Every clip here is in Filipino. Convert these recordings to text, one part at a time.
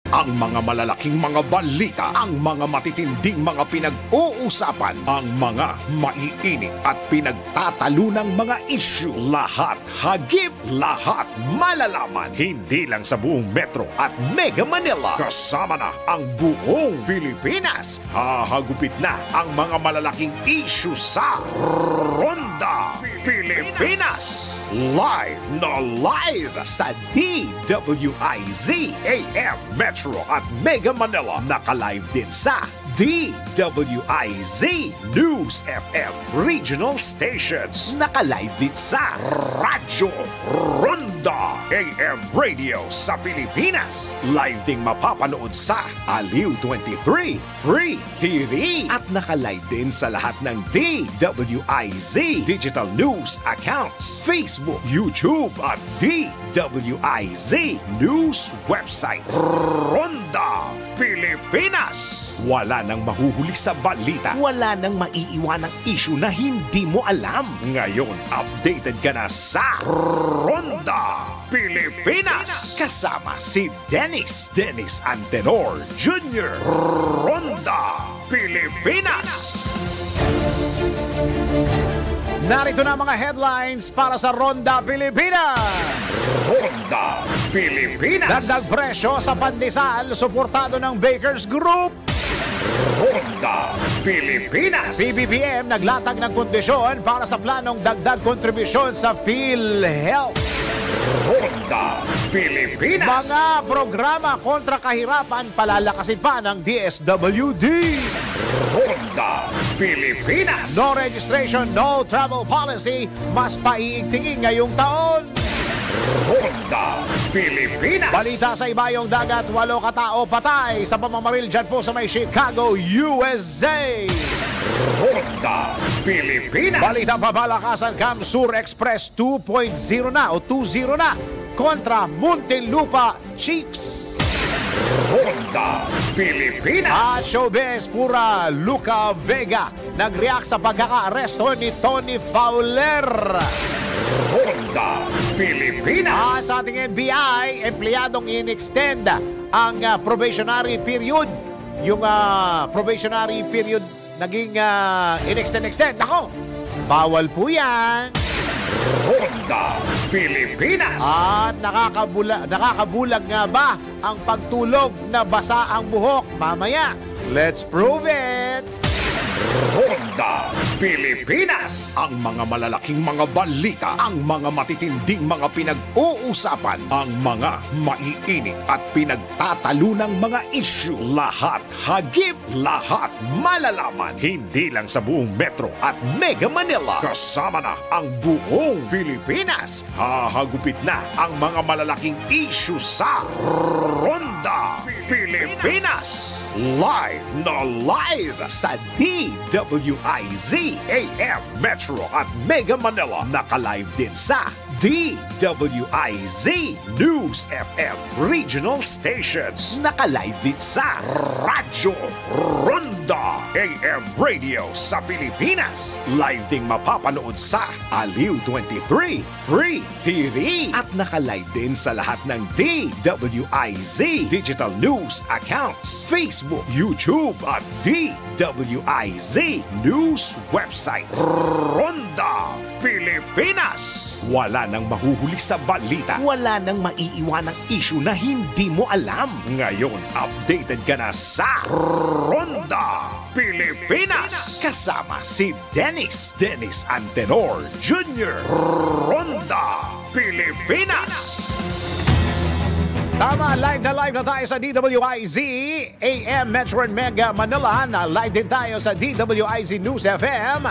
Ang mga malalaking mga balita, ang mga matitinding mga pinag-uusapan, ang mga maiinit at pinagtatalunang mga issue. Lahat hagip, lahat malalaman. Hindi lang sa buong Metro at Mega Manila. Kasama na ang buong Pilipinas. Hahagupit na ang mga malalaking issue sa Ronda Pilipinas. Live na live sa DWIZ AM Metro at Mega Manila. Naka-live din sa DWIZ News FM Regional Stations. Naka-live din sa Radyo Ronda AM Radio sa Pilipinas. Live ding mapapanood sa Aliw 23 Free TV. At naka-live din sa lahat ng DWIZ Digital News accounts, Facebook, YouTube at DWIZ News website. Ronda Pilipinas. Wala nang mahuhuli sa balita. Wala nang maiiwanang issue na hindi mo alam. Ngayon, updated ka na sa Ronda Pilipinas. Kasama si Dennis Antenor Jr. Ronda Pilipinas. Narito na mga headlines para sa Ronda Pilipinas. Ronda Pilipinas. Dagdag presyo sa pandesal, suportado ng Bakers Group. Ronda Pilipinas. PBBM naglatag ng kondisyon para sa planong dagdag kontribusyon sa PhilHealth. Ronda Pilipinas. Mga programa kontra kahirapan, palalakasin pa ng DSWD. Ronda Pilipinas. No registration, no travel policy, mas paiigtingin ngayong taon. Ronda Pilipinas. Balita sa ibayong dagat, 8 katao patay sa pamamaril dyan po sa may Chicago, USA. Ronda Pilipinas. Balita pabalakasan, Camsur Express 2.0 na o 2.0 na kontra Muntinlupa Chiefs. Ronda Pilipinas. At showbiz, pura Luca Vega nag-react sa pagkaka-aresto ni Tony Fowler. Ronda Pilipinas. At sa ating NBI, empleyadong in-extend ang probationary period. Yung probationary period naging in-extend. Nako, bawal po yan. Ronda Pilipinas. At nakakabulag nga ba ang pagtulog na basa ang buhok? Mamaya, let's prove it! Ronda Pilipinas. Ang mga malalaking mga balita, ang mga matitinding mga pinag-uusapan, ang mga maiinit at pinagtatalunang mga issue. Lahat hagip, lahat malalaman. Hindi lang sa buong Metro at Mega Manila. Kasama na ang buong Pilipinas. Hahagupit na ang mga malalaking issue sa Ronda Pilipinas. Live na live sa DWIZ AM Metro at Mega Manila. Naka-live din sa DWIZ News FM Regional Stations. Naka-live din sa Radyo Ronda AM Radio sa Pilipinas. Live ding mapapanood sa Aliw 23 Free TV. At naka-live din sa lahat ng DWIZ Digital News accounts, Facebook, YouTube at DWIZ News website. Ronda Pilipinas. Wala nang mahuhuli sa balita. Wala nang maiiwanang issue na hindi mo alam. Ngayon, updated ka na sa Ronda Pilipinas. Kasama si Dennis Antenor Jr. Ronda Pilipinas. Tama, live na tayo sa DWIZ AM Metro and Mega Manila. Na live din tayo sa DWIZ News FM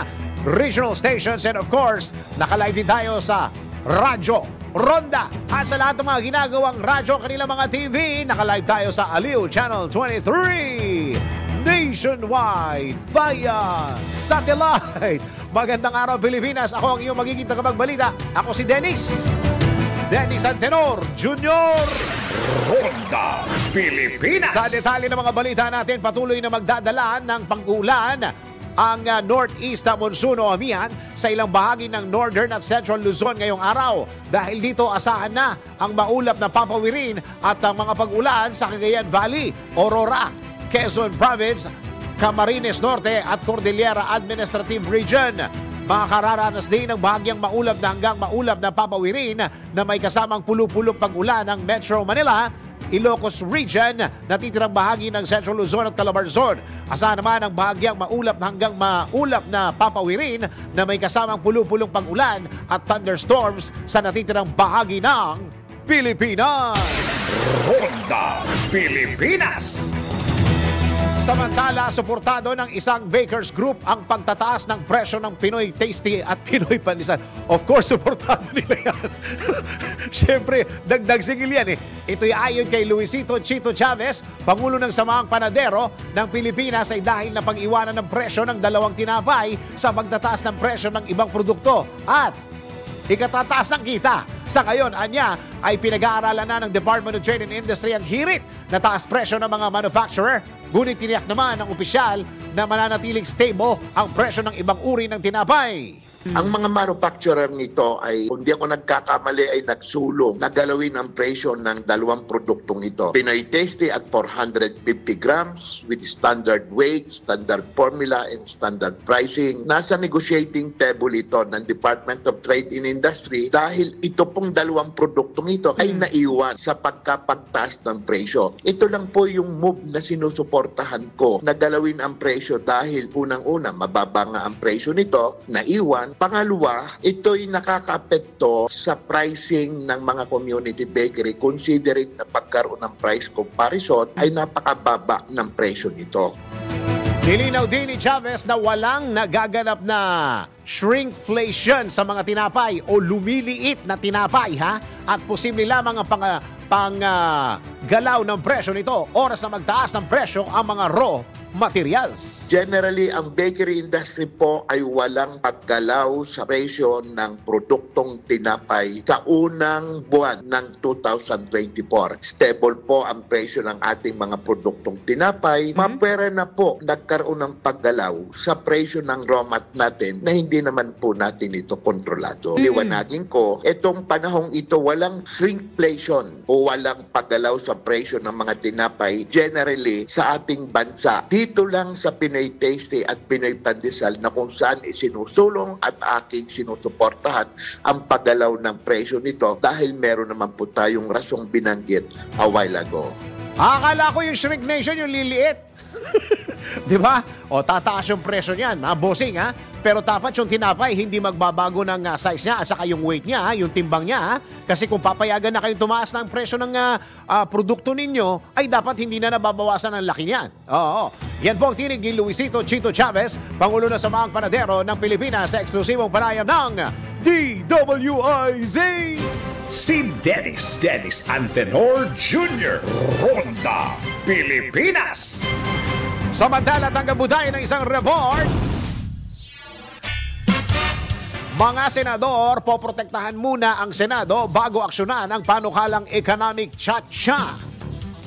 Regional Stations, and of course, naka-live din tayo sa Radyo Ronda. At sa lahat ng mga ginagawang radyo, kanilang mga TV, naka-live tayo sa Aliw Channel 23 nationwide via satellite. Magandang araw, Pilipinas. Ako ang iyong magiging tagapagbalita. Ako si Dennis Antenor Jr. Ronda Pilipinas. Sa detalye ng mga balita natin, patuloy na magdadala ng pag-ulan ang northeast na monsoon o amihan sa ilang bahagi ng northern at central Luzon ngayong araw. Dahil dito asahan na ang maulap na papawirin at ang mga pag-ulan sa Cagayan Valley, Aurora, Quezon Province, Camarines Norte at Cordillera Administrative Region. Makakararanas din ng bahagyang maulap na hanggang maulap na papawirin na may kasamang pulupulong pag-ulan ng Metro Manila, Ilocos Region, natitirang bahagi ng Central Luzon at Calabarzon. Asahan naman ang bahagyang maulap na hanggang maulap na papawirin na may kasamang pulupulong pag-ulan at thunderstorms sa natitirang bahagi ng Pilipinas. Ronda Pilipinas. Samantala, suportado ng isang bakers group ang pagtataas ng presyo ng Pinoy Tasty at Pinoy Pandesal. Of course, suportado nila yan. Siyempre, dagdag sigil yan eh. Ito'y ayon kay Luisito Chito Chavez, Pangulo ng Samahang Panadero ng Pilipinas ay dahil na pag-iwanan ng presyo ng dalawang tinapay sa pagtataas ng presyo ng ibang produkto at ikatataas ng kita. Sa ngayon, anya ay pinag-aaralan na ng Department of Trade and Industry ang hirit na taas presyo ng mga manufacturer. Ngunit tiniyak naman ng opisyal na mananatiling stable ang presyo ng ibang uri ng tinapay. Ang mga manufacturer nito ay, kung di ako nagkakamali, ay nagsulong na galawin ang presyo ng dalawang produktong ito. Pinoy Tasty at 450 grams with standard weight, standard formula, and standard pricing. Nasa negotiating table ito ng Department of Trade and Industry dahil ito pong dalawang produktong ito ay naiwan sa pagkapagtaas ng presyo. Ito lang po yung move na sinusuportahan ko na galawin ang presyo dahil unang-una, mababa nga ang presyo nito, naiwan. Pangalawa, ito'y nakakaapekto sa pricing ng mga community bakery considering na pagkaroon ng price comparison ay napakababa ng presyo nito. Nilinaw din ni Chavez na walang nagaganap na shrinkflation sa mga tinapay o lumiliit na tinapay at posible lamang ang galaw ng presyo nito oras na magtaas ng presyo ang mga raw materials. Generally, ang bakery industry po ay walang paggalaw sa presyo ng produktong tinapay sa unang buwan ng 2024. Stable po ang presyo ng ating mga produktong tinapay. Mapera na po nagkaroon ng paggalaw sa presyo ng raw mat natin na hindi naman po natin ito kontrolado. Liwanagin ko, itong panahong ito walang shrinkflation o walang paggalaw sa presyo ng mga tinapay generally sa ating bansa. Dito lang sa Pinoy Tasty at Pinoy Pandesal na kung saan isinusulong at aking sinusuportahan ang paggalaw ng presyo nito dahil meron naman po tayong rasong binanggit a while ago. Akala ko yung Shrink Nation yung liliit. Di ba? O tataas yung presyo niyan, bossing Pero dapat yung tinapay hindi magbabago ng size niya at saka yung weight niya, yung timbang niya. Kasi kung papayagan na kayong tumaas ng presyo ng produkto ninyo, ay dapat hindi na nababawasan ang laki niyan. Oo. Yan po ang tinig ni Luisito Chito Chavez, Pangulo ng Samahang Panadero ng Pilipinas sa eksklusibong panayam ng DWIZ. Si Dennis Antenor Jr. Ronda Pilipinas. Samantala, tanggap-budayan ng isang report. Mga senador, poprotektahan muna ang Senado bago aksyonan ang panukalang economic chacha.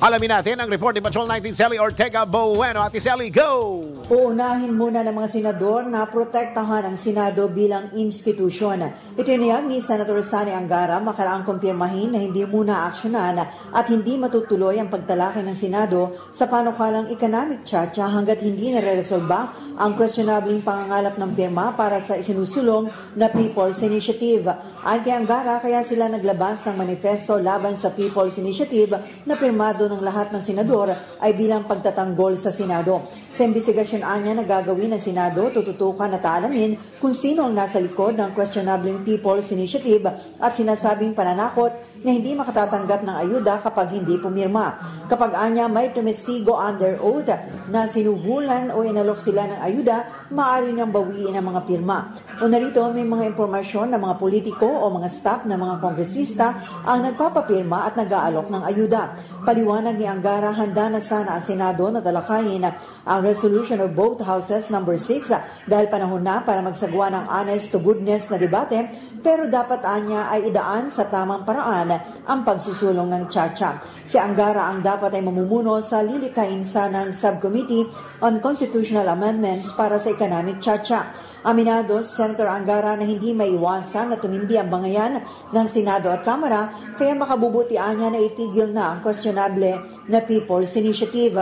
Alamin natin ang report ni Patrol 19 Sally Ortega Bueno. Ate Sally, go! Uunahin muna ng mga senador na protektahan ang Senado bilang institusyon. Itinayag ni Senator Sani Angara makaraang kumpirmahin na hindi muna aksyonan at hindi matutuloy ang pagtalakay ng Senado sa panukalang economic chacha hanggat hindi nare-resolba ang questionabling pangangalap ng pirma para sa isinusulong na People's Initiative. Ayon kay Angara, kaya sila naglabas ng manifesto laban sa People's Initiative na pirmado ng lahat ng senador ay bilang pagtatanggol sa Senado. Sa investigasyon anya na gagawin ng Senado, tututukan at aalamin kung sino ang nasa likod ng questionabling People's Initiative at sinasabing pananakot na hindi makatatanggap ng ayuda kapag hindi pumirma. Kapag anya may tumestigo under oath na sinubulan o inalok sila ng ayuda, maaari nang bawiin ang mga pirma. O narito may mga impormasyon na mga politiko o mga staff ng mga kongresista ang nagpapapirma at nag-aalok ng ayuda. Paliwanag ni Angara, handa na sana ang Senado na talakayin ang resolution of both houses number 6 dahil panahon na para magsagawa ng honest to goodness na debate, pero dapat anya ay idaan sa tamang paraan ang pagsusulong ng Chacha. Si Angara ang dapat ay mamumuno sa lilikainsa ng Subcommittee on Constitutional Amendments para sa Economic Chacha. Aminado si Senator Angara na hindi maiwasan na tumindi ang bangayan ng Senado at Kamara, kaya makabubutian niya na itigil na ang questionable na People's Initiative.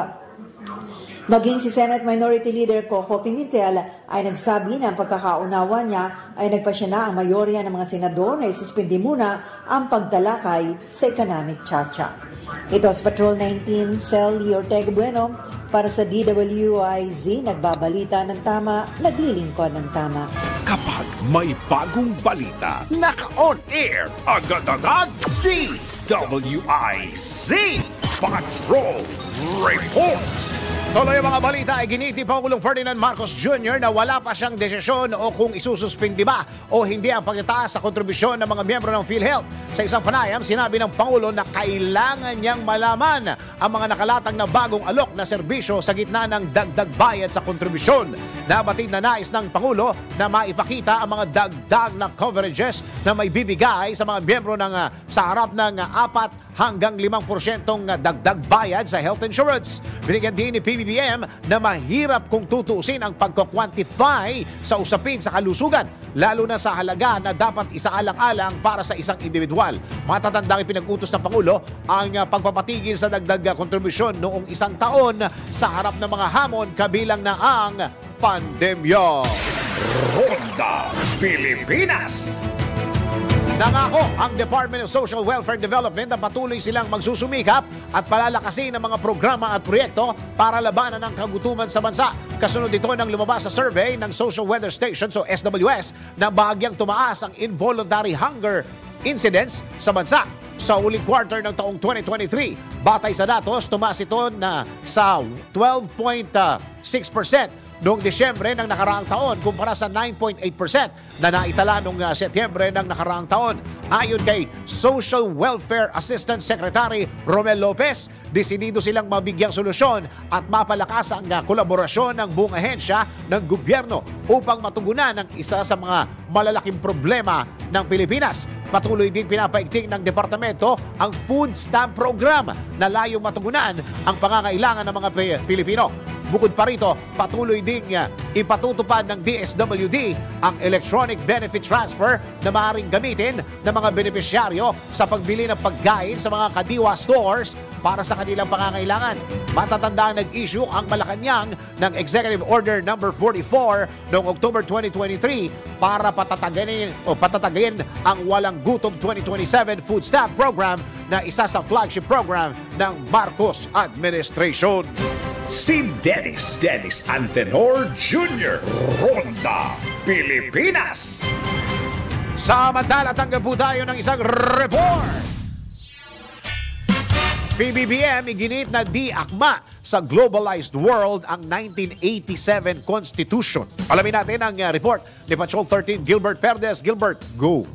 Maging si Senate Minority Leader Coco Pimentel ay nagsabi na ang pagkakaunawa niya ay nagpasya na ang mayorya ng mga senador na isuspindi muna ang pagtalakay sa Economic Chacha. Ito sa Patrol 19, Cel Ortega Bueno para sa DWIZ, nagbabalita ng tama, naglilingkod ng tama. Kapag may bagong balita, naka-on air, agad-agad, DWIZ Patrol Report. Tuloy ang mga balita ay giniti Pangulong Ferdinand Marcos Jr. na wala pa siyang desisyon o kung isususpindi ba o hindi ang pagtataas sa kontribusyon ng mga miyembro ng PhilHealth. Sa isang panayam, sinabi ng Pangulo na kailangan niyang malaman ang mga nakalatag na bagong alok na serbisyo sa gitna ng dagdag bayad sa kontribusyon. Nabatid na nais ng Pangulo na maipakita ang mga dagdag na coverages na may bibigay sa mga miyembro ng sa harap ng 4 hanggang 5% dagdag bayad sa health insurance. Binigyan din ni PBBM na mahirap kung tutuusin ang pagko-quantify sa usapin sa kalusugan, lalo na sa halaga na dapat isaalang-alang para sa isang individual. Matatandang ipinag-utos ng Pangulo ang pagpapatigil sa dagdag kontribusyon noong isang taon sa harap ng mga hamon kabilang na ang pandemya. Ronda Pilipinas. Nangako ang Department of Social Welfare Development na patuloy silang magsusumikap at palalakasin ang mga programa at proyekto para labanan ang kagutuman sa bansa. Kasunod ito ng lumabas sa survey ng Social Weather Station o SWS na bahagyang tumaas ang involuntary hunger incidence sa bansa. Sa uling quarter ng taong 2023, batay sa datos, tumaas ito na sa 12.6% noong Disyembre ng nakaraang taon kumpara sa 9.8% na naitala noong Setyembre ng nakaraang taon. Ayon kay Social Welfare Assistant Secretary Romel Lopez, desidido silang mabigyang solusyon at mapalakas ang kolaborasyon ng buong ahensya ng gobyerno upang matugunan ang isa sa mga malalaking problema ng Pilipinas. Patuloy din pinapaigting ng departamento ang food stamp program na layong matugunan ang pangangailangan ng mga Pilipino. Bukod pa rito, patuloy ding ipatutupad ng DSWD ang electronic benefit transfer na maaaring gamitin ng mga benepisyaryo sa pagbili ng pagkain sa mga kadiwa stores para sa kanilang pangangailangan. Matatandaan nag-issue ang Malacanang ng Executive Order No. 44 noong October 2023 para patatagin ang Walang Gutom 2027 Food Stamp Program na isa sa flagship program ng Marcos Administration. Si Dennis Antenor Jr. Ronda Pilipinas. Samantala, tanggap po tayo ng isang report. PBBM iginit na di akma sa globalized world ang 1987 Constitution. Alamin natin ang report ni Patrol 13 Gilbert Perdes. Gilbert, go!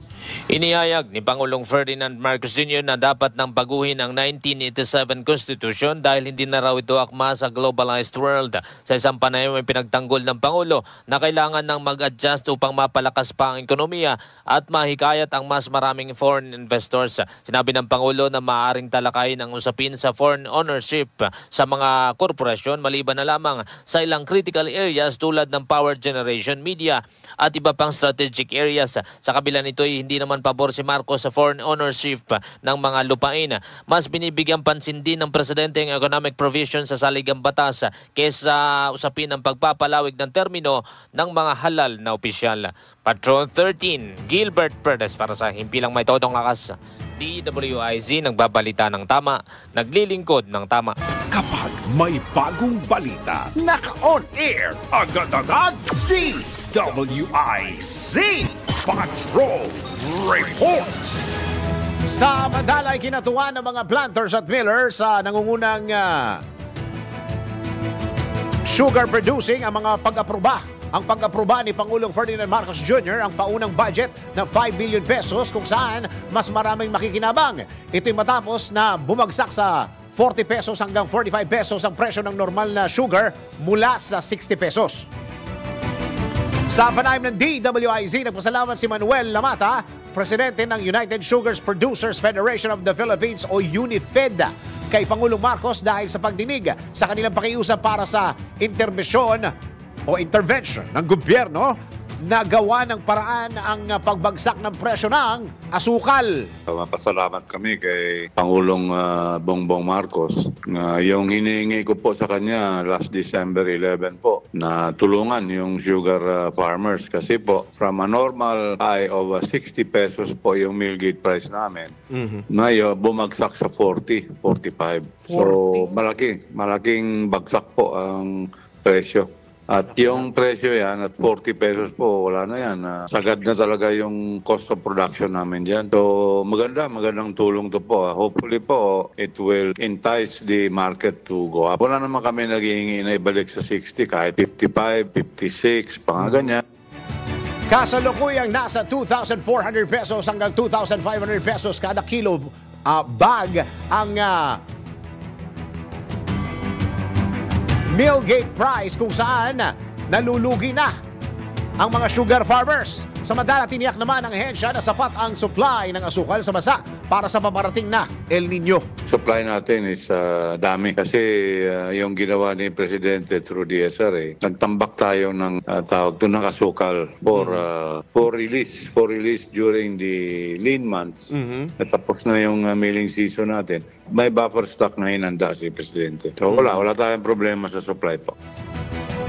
Inihayag ni Pangulong Ferdinand Marcos Jr. na dapat nang baguhin ang 1987 Constitution dahil hindi na raw ito akma sa globalized world. Sa isang panayam ay pinagtanggol ng Pangulo na kailangan nang mag-adjust upang mapalakas pa ang ekonomiya at mahikayat ang mas maraming foreign investors. Sinabi ng Pangulo na maaaring talakayin ang usapin sa foreign ownership sa mga korporasyon maliban na lamang sa ilang critical areas tulad ng power generation, media at iba pang strategic areas. Sa kabila nito ay hindi naman pabor si Marcos sa foreign ownership ng mga lupain. Mas binibigyan pansin din ng presidente ang economic provision sa saligang batas kaysa usapin ng pagpapalawig ng termino ng mga halal na opisyal. Patrol 13, Gilbert Perdes para sa Himpilang May Todong Lakas. DWIZ nagbabalita ng tama, naglilingkod ng tama. Kapag may bagong balita, naka-on air, agad-agad, DWIZ Patrol Report. Sa Mandala ay kinatuwa ng mga planters at millers sa nangungunang sugar producing ang mga pag-aproba. Ang pag-aproba ni Pangulong Ferdinand Marcos Jr. ang paunang budget na 5 billion pesos kung saan mas maraming makikinabang. Ito'y matapos na bumagsak sa 40 pesos hanggang 45 pesos ang presyo ng normal na sugar mula sa 60 pesos. Sa panayam ng DWIZ, nagpasalamat si Manuel Lamata, presidente ng United Sugars Producers Federation of the Philippines o UNIFED, kay Pangulong Marcos dahil sa pagdinig sa kanilang pakiusap para sa intervention ng gobyerno na gawa ng paraan ang pagbagsak ng presyo ng asukal. Mapasalamat kami kay Pangulong Bongbong Marcos na yung hinihingi ko po sa kanya last December 11 po na tulungan yung sugar farmers kasi po from a normal high of 60 pesos po yung mill gate price namin. Ngayon bumagsak sa 40, 45. So malaking bagsak po ang presyo. At yung presyo yan, at 40 pesos po, wala na yan. Sagad na talaga yung cost of production namin dyan. So magandang tulong to po. Hopefully po, it will entice the market to go up. Wala naman kami naghihingi na ibalik sa 60, kahit 55, 56, ganyan. Kasalukuyang nasa 2,400 pesos hanggang 2,500 pesos kada kilo bag ang mill gate price kung saan nalulugi na ang mga sugar farmers. Samantala, tiniyak naman ng ahensya na sapat ang supply ng asukal sa bansa para sa paparating na El Nino. Supply natin is dami kasi yung ginawa ni Presidente through DSRA, nagtambak tayo ng tawag doon ng asukal for release during the lean months. Natapos na yung milling season natin. May buffer stock na hinanda si Presidente. So wala tayong problema sa supply po.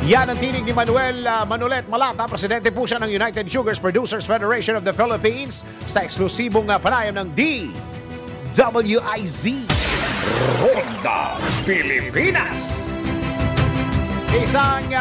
Yan ang tinig ni Manolet Malata, presidente po siya ng United Sugars Producers Federation of the Philippines sa eksklusibong panayam ng DWIZ. Ronda Pilipinas. Isang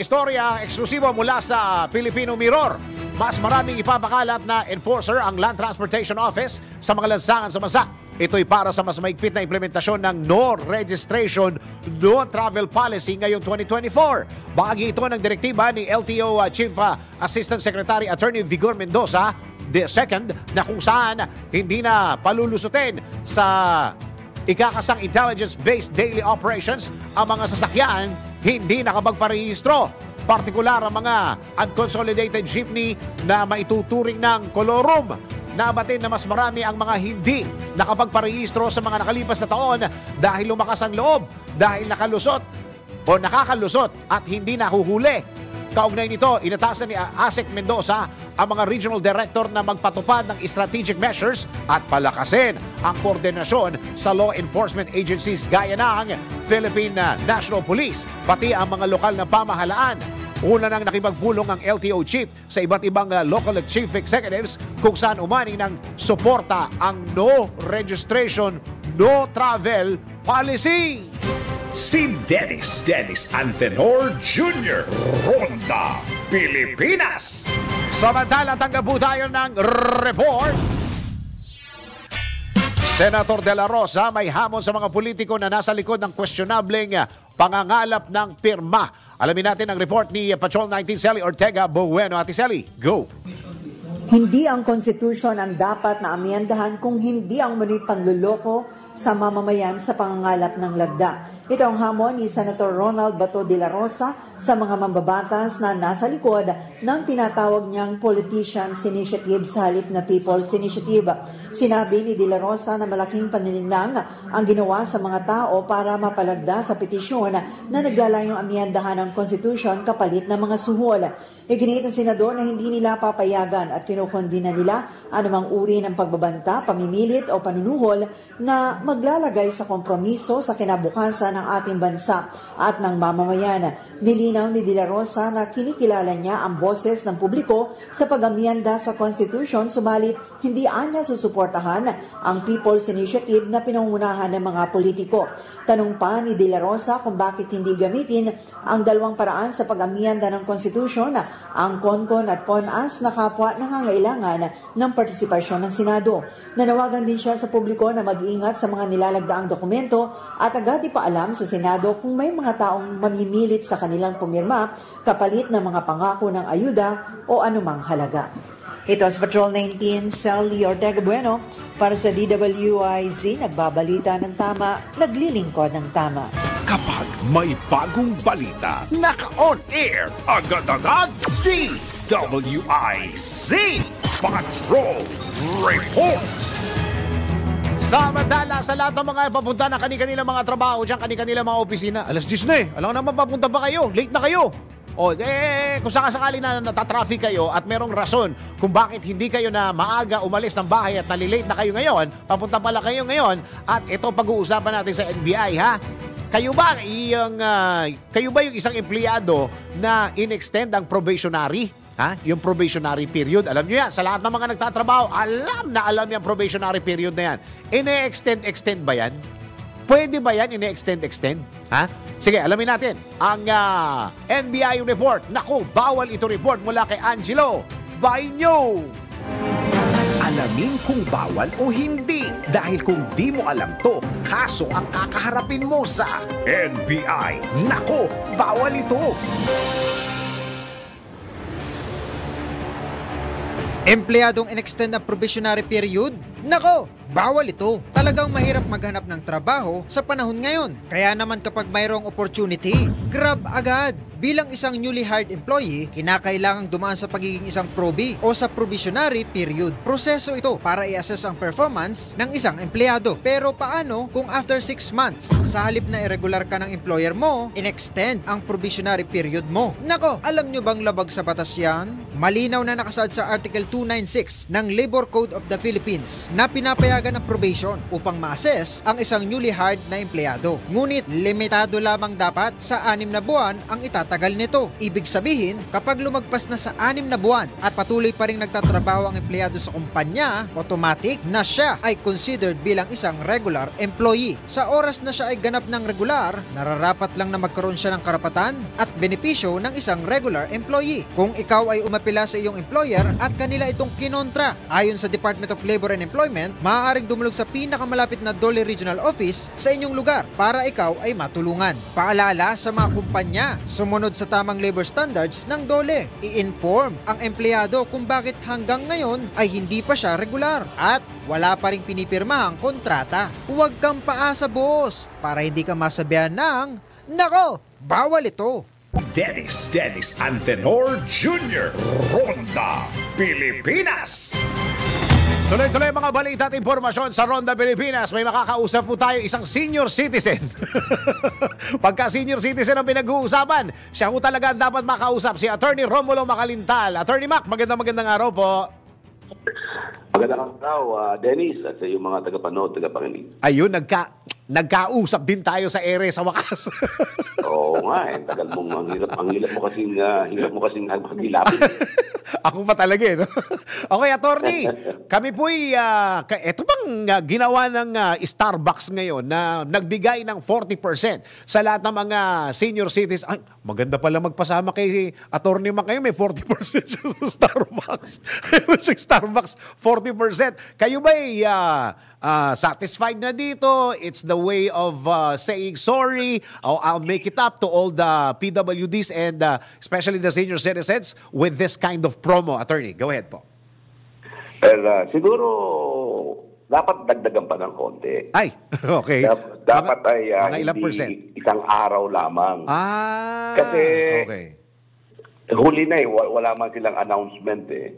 istorya eksklusibo mula sa Filipino Mirror. Mas maraming ipapakalat na enforcer ang Land Transportation Office sa mga lansangan sa bansa. Ito'y para sa mas maigpit na implementasyon ng No Registration, No Travel Policy ngayong 2024. Bahagi ito ng direktiba ni LTO Chief Assistant Secretary Attorney Vigor Mendoza II na kung saan hindi na palulusutin sa ikakasang intelligence-based daily operations ang mga sasakyan hindi nakapagparehistro. Partikular ang mga unconsolidated jeepney na maituturing ng kolorum. Nabatin na mas marami ang mga hindi nakapagparehistro sa mga nakalipas na taon dahil lumakas ang loob, dahil nakakalusot at hindi nahuhuli. Kaugnay nito, inatasan ni ASEC Mendoza ang mga regional director na magpatupad ng strategic measures at palakasin ang koordinasyon sa law enforcement agencies gaya ng Philippine National Police, pati ang mga lokal na pamahalaan. Una nang nakipagpulong ang LTO chief sa iba't ibang local chief executives kung saan umani ng suporta ang No Registration, No Travel Policy. Si Dennis Antenor Jr. Ronda Pilipinas. Samantala, tanggap po tayo ng report. Senator De La Rosa may hamon sa mga politiko na nasa likod ng questionableng pangangalap ng pirma. Alamin natin ang report ni Patrol 19 Sally Ortega Bueno. Ate Sally, go! Hindi ang konstitusyon ang dapat na amyendahan kung hindi ang muli panluloko sa mamamayan sa pangangalap ng lagda. Ito ang hamon ni Senator Ronald Bato de la Rosa sa mga mambabatas na nasa likod ng tinatawag niyang Politicians Initiative sa halip na People's Initiative. Sinabi ni de la Rosa na malaking panininlang ang ginawa sa mga tao para mapalagda sa petisyon na naglalayong amyendahan ng konstitusyon kapalit ng mga suhol. Iginit ng senador na hindi nila papayagan at kinukondina nila anumang uri ng pagbabanta, pamimilit o panunuhol na maglalagay sa kompromiso sa kinabukasan ng ating bansa at ng mamamayan. Nilinaw ni De La Rosa na kinikilala niya ang boses ng publiko sa pag-amyenda sa Constitution, subalit hindi anya susuportahan ang People's Initiative na pinangunahan ng mga politiko. Tanong pa ni De La Rosa kung bakit hindi gamitin ang dalawang paraan sa pag-amyenda ng Constitution, ang CONCON at CONAS na kapwa nangangailangan ng partisipasyon ng Senado. Nanawagan din siya sa publiko na mag-iingat sa mga nilalagdaang dokumento at agad ipaalam sa Senado kung may mga taong mamimilit sa kanilang pumirma kapalit ng mga pangako ng ayuda o anumang halaga. Ito si Patrol 19, Sally Ortega Bueno. Para sa DWIZ, nagbabalita ng tama, naglilingkod ng tama. Kapag may bagong balita, naka-on air, agad-agad, DWIZ Patrol Report. Samantala, sa lahat ng mga papunta na kani-kanilang mga trabaho dyan, kani-kanilang mga opisina, alas 10 na eh. Alam naman papunta pa kayo, late na kayo. O, kung sakasakali na natatraffic kayo at merong rason kung bakit hindi kayo na maaga umalis ng bahay at nalilate na kayo ngayon, papunta pala kayo ngayon, at ito pag-uusapan natin sa NBI, ha? Kayo ba yung isang empleyado na in-extend ang probationary? Ha? Yung probationary period, alam nyo yan, sa lahat ng mga nagtatrabaho, alam yung probationary period na yan. Ine-extend ba yan? Pwede ba yan ine-extend? Ha? Sige, alamin natin ang NBI report. Naku, bawal ito report mula kay Angelo Bainyo. Alamin kung bawal o hindi. Dahil kung di mo alam to, kaso ang kakaharapin mo sa NBI. Naku, bawal ito. Empleyadong in-extend ang probationary period? Nako, bawal ito. Talagang mahirap maghanap ng trabaho sa panahon ngayon. Kaya naman kapag mayroong opportunity, grab agad. Bilang isang newly hired employee, kinakailangang dumaan sa pagiging isang probi o sa probationary period. Proseso ito para i-assess ang performance ng isang empleyado. Pero paano kung after 6 months, sa halip na irregular ka ng employer mo, in-extend ang probationary period mo? Nako, alam nyo bang labag sa batas yan? Malinaw na nakasaad sa Article 296 ng Labor Code of the Philippines na pinapayagan ng probation upang ma-assess ang isang newly hired na empleyado. Ngunit limitado lamang dapat sa 6 na buwan ang itatagal nito. Ibig sabihin, kapag lumagpas na sa 6 na buwan at patuloy pa rin nagtatrabaho ang empleyado sa kumpanya, automatic na siya ay considered bilang isang regular employee. Sa oras na siya ay ganap ng regular, nararapat lang na magkaroon siya ng karapatan at benepisyo ng isang regular employee. Kung ikaw ay umapila sa iyong employer at kanila itong kinontra, ayon sa Department of Labor and Employment, maaaring dumulog sa pinakamalapit na DOLE Regional Office sa inyong lugar para ikaw ay matulungan. Paalala sa mga kumpanya, sumunod sa tamang labor standards ng DOLE. I-inform ang empleyado kung bakit hanggang ngayon ay hindi pa siya regular at wala pa ring pinipirmahang kontrata. Huwag kang paasa, boss, para hindi ka masabihan ng, nako, bawal ito. Dennis Antenor Jr. Ronda Pilipinas. Tuloy-tuloy mga balita at impormasyon sa Ronda Pilipinas. May makakausap po tayo, isang senior citizen. Pagka senior citizen ang pinag-uusapan, siya po talaga dapat makausap, si Attorney Romulo Macalintal. Attorney Mac, magandang araw po. Magandang araw, Dennis, at sa iyong mga tagapanood, tagapakinig. Ayun, nagkausap din tayo sa ere sa wakas. Oo nga, tagal mong ang hirap mo kasing maghilapin. Ako pa talaga eh. No? Okay, attorney, kami po'y, eto bang ginawa ng Starbucks ngayon na nagbigay ng 40% sa lahat ng mga senior citizens? Ay, maganda pala magpasama kay attorney Mac kayo, may 40% siya sa Starbucks. Starbucks, 40%. Kayo ba'y satisfied na dito? It's the way of saying sorry. I'll make it up to all the PWDs and especially the senior citizens with this kind of promo. Attorney, go ahead po. Well, siguro dapat dagdagan pa ng konti. Ay, okay. Dapat ay mga ilang percent? Isang araw lamang. Kasi okay. Huli na wala man silang announcement eh.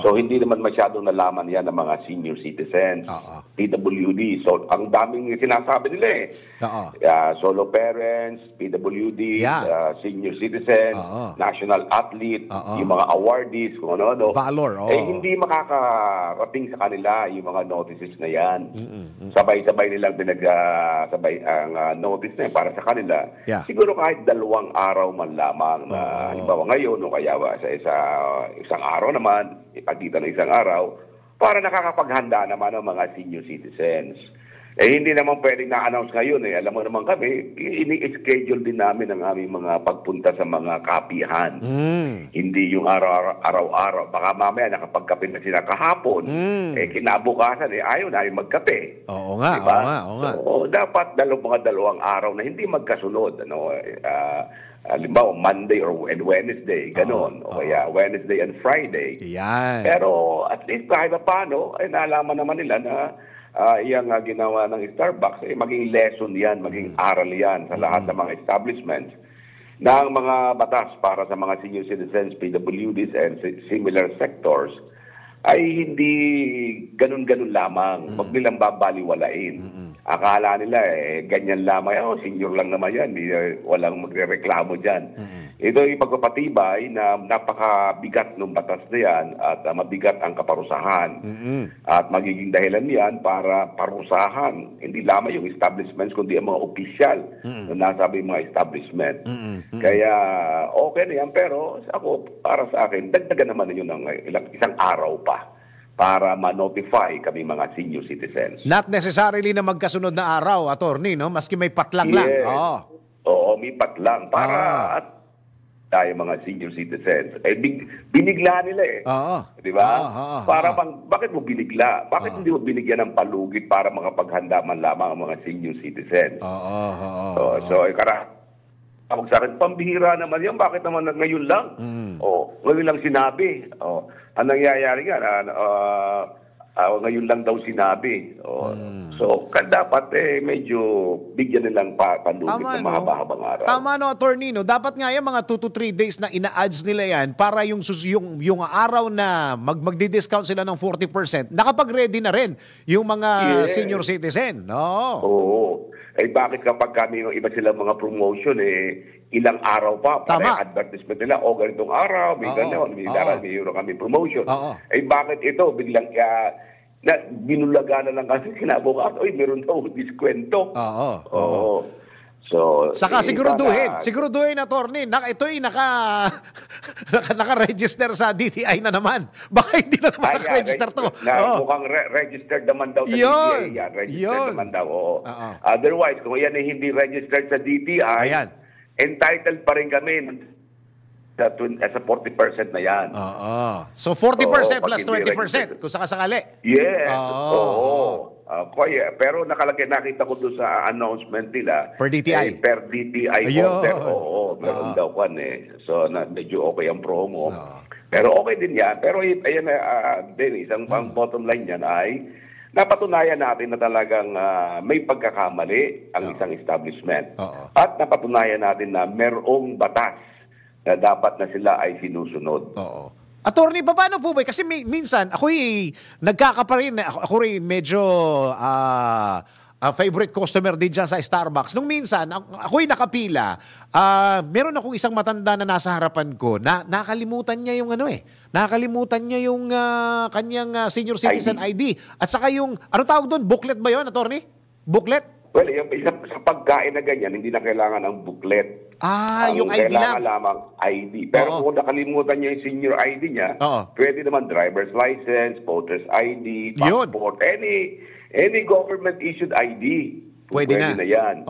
So hindi naman masyadong nalaman yan ng mga senior citizens, PWD. So ang daming sinasabi nila eh. Solo parents, PWD, senior citizens, national athlete, yung mga awardees, kung ano-ano. Valor, hindi makakarating sa kanila yung mga notices na yan. Sabay-sabay nilang sabay ang notice na yan para sa kanila. Siguro kahit 2 araw man lamang na halimbawa ngayon o kaya sa isang araw naman, ipagitan ng isang araw, para nakakapaghanda naman ng mga senior citizens. Hindi naman pwedeng na-announce ngayon eh. Alam mo naman kami, ini-schedule din namin ang aming mga pagpunta sa mga kapihan. Hindi yung araw-araw. Baka mamaya nakapagkape na sila kahapon. Kinabukasan ayaw na yung magkape. Oo nga, diba? oo nga. So, dapat mga 2 araw na hindi magkasunod. halimbawa Monday and Wednesday, ganon. O kaya Wednesday and Friday. Yan. Pero at least kahit pa paano, ay nalaman naman nila na iyang ginawa ng Starbucks, maging lesson yan, maging aral yan sa lahat ng mga establishments ng mga batas para sa mga senior citizens, PWDs, and similar sectors ay hindi ganun-ganun lamang. Huwag nilang babaliwalain. Akala nila, ganyan lamang, senior lang naman yan, walang magre-reklamo dyan. Ito ay pagpapatibay na napakabigat ng batas na yan at mabigat ang kaparusahan. At magiging dahilan yan para parusahan, hindi lamang yung establishments, kundi ang mga opisyal na nasabi mga establishment. Kaya okay na yan, pero ako, para sa akin, dagdagan naman ninyo ng isang araw pa para ma-notify kami mga senior citizens. Not necessarily na magkasunod na araw, attorney, no? Maski may patlang lang. Oo, may patlang. Para at tayo mga senior citizens. Binigla nila Di ba? Para bakit mo binigla? Bakit hindi mo binigyan ng palugit para makapaghanda man lamang ang mga senior citizens? Tawag sa akin, pambihira naman yan. Bakit naman ngayon lang? Ngayon lang sinabi. Ang nangyayari nga, ngayon lang daw sinabi. So, dapat medyo bigyan nilang palugit ng mahaba-habang araw. Tama no, attorney, no? Dapat nga yan, mga 2 to 3 days na ina-adds nila yan para yung araw na magdi-discount sila ng 40%, nakapag-ready na rin yung mga senior citizen. No? Oo. Bakit kapag kami yung iba silang mga promotion, ilang araw pa para advertisement nila, ganitong araw, may gano'n, may euro kami promotion. Bakit ito, biglang binulaga na lang kasi kinabukas, meron daw diskwento. So, saka siguraduhin, attorney, ito'y naka-register sa DTI na naman. Baka hindi na naman naka-register to. Mukhang registered naman daw sa DTI. Registered naman daw. Otherwise, kung yan ay hindi registered sa DTI, entitled pa rin kami sa 40% na yan. So 40% plus 20% kung sakasakali. Yes. Pero nakalagay, nakita ko doon sa announcement nila. Per DTI? Per DTI order. Meron daw kan So, medyo okay ang promo. Pero okay din yan. Pero ayan, isang bottom line yan ay napatunayan natin na talagang may pagkakamali ang isang establishment. At napatunayan natin na merong batas na dapat na sila ay sinusunod. Attorney, paano po ba? Kasi minsan, ako'y nagkakapa rin. Ako rin medyo favorite customer din dyan sa Starbucks. Nung minsan, ako'y nakapila, meron akong isang matanda na nasa harapan ko na nakalimutan niya yung nakalimutan niya yung kanyang senior citizen ID. At saka yung, ano tawag doon? Booklet ba yun, attorney? Booklet? Well, sa pagkain na ganyan, hindi na kailangan ng booklet. Yung ID lang? Kailangan lamang ID. Pero kung nakalimutan niya yung senior ID niya, pwede naman driver's license, voter's ID, passport, any government-issued ID. Pwede na yan.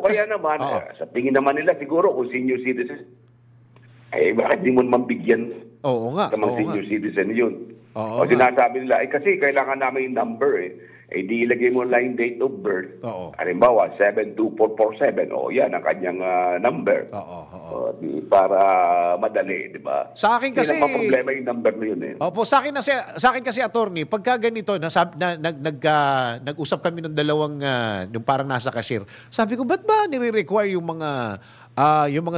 Kaya naman, sa tingin naman nila siguro kung senior citizen, bakit di mo naman bigyan sa mga senior citizen yun? Sinasabi nila, kasi kailangan namin yung number di ilagay mo lang date of birth. Halimbawa, 72447. Yan ang kanyang number. Para madali, di ba? Sa akin kasi... Hindi na problema yung number na yun Opo, sa akin kasi, attorney, pagka ganito, nag-usap kami ng dalawang, yung parang nasa cashier, sabi ko, ba't ba nire-require yung mga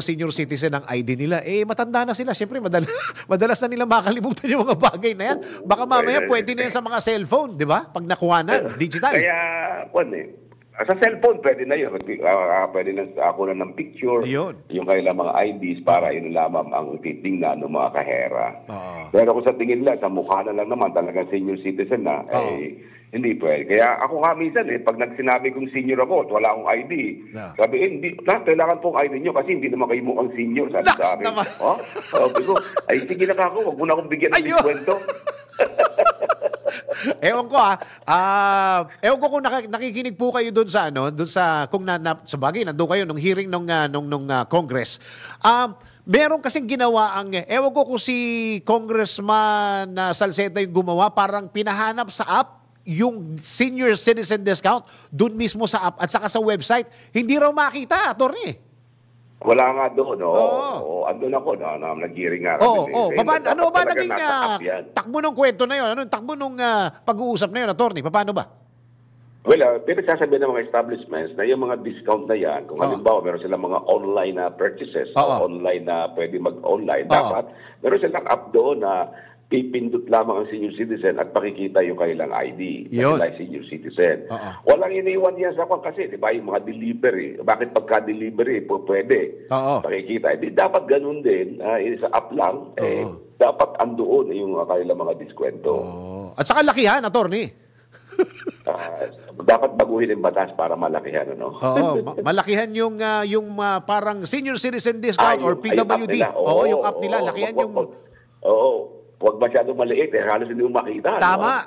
senior citizen ng ID nila? Matanda na sila. Siyempre, madalas na nila makalimutan yung mga bagay na yan. Baka mamaya pwede na yan sa mga cellphone, di ba? Pag nakuha na, digital. Kaya, sa cellphone, pwede na yun. Pwede na ako na ng picture, yung kailang mga IDs para yun lamang ang titingnan ng mga kahera. Pero kung sa tingin nila, sa mukha na lang naman, talagang senior citizen na, hindi pwede. Kaya ako nga minsan, pag nagsinabi kong senior ako at wala akong ID, sabi, hindi, kailangan pong ID nyo kasi hindi naman kayo mukhang senior. Sabi sa akin. Sabi ko, sige na ako, wag mo na akong bigyan ng diskwento. Ewan ko ewan ko kung nakikinig po kayo doon sa kung sa bagay nandoon kayo nung hearing nung Congress. Meron kasing ginawa ewan ko kung si Congressman Salceda yung gumawa, parang pinahanap sa app yung senior citizen discount doon mismo sa app at saka sa website. Hindi raw makita, attorney. Wala nga doon, no? Oo. Andun ako, nag-hearing nga. Ano ba naging takbo ng kwento na yun? Anong takbo ng pag-uusap na yun, attorney? Paano ba? Well, pinagsasabi ng mga establishments na yung mga discount na yan, kung halimbawa meron silang mga online na purchases, o online na pwede mag-online, dapat meron silang app doon na pipindot lamang ang senior citizen at pakikita yung kanilang ID na sila senior citizen. Walang iniwan yan sa kwan kasi, di ba, yung mga delivery. Bakit pagka-delivery pwede pakikita? Dapat ganun din, sa app lang, dapat andoon yung kanilang mga diskwento. At saka lakihan, attorney. Dapat baguhin yung batas para malakihan, ano? Malakihan yung parang senior citizen discount or PWD. Yung app nila, lakihan yung... Huwag masyadong maliit, halos hindi mo makita. Tama.